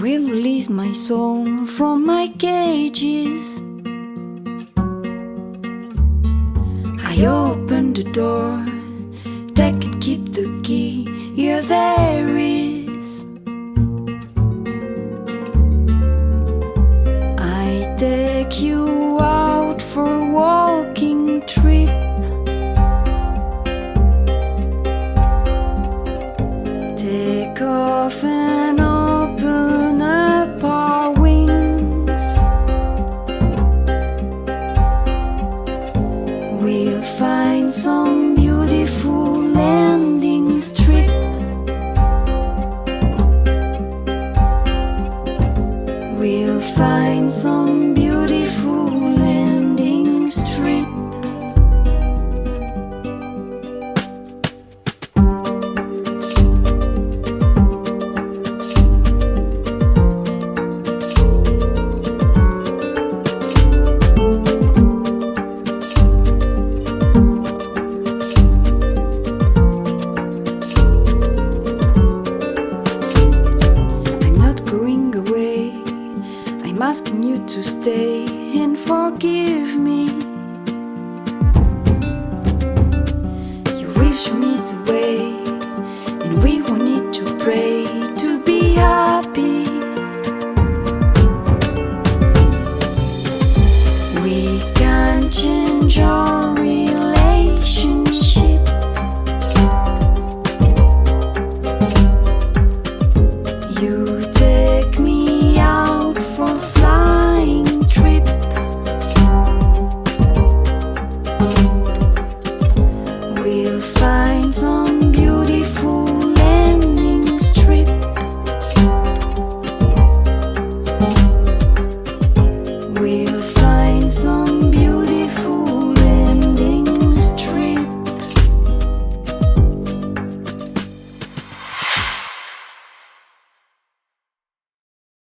will release my soul from my cages. I open the door, take and keep the key. Here there is. I take you out for a walking trip. Take off and open up our wings. We'll find some beautiful landing strip. We'll find some beautiful landing strip. Asking you to stay and forgive me. You will show me the way, and we won't need to pray.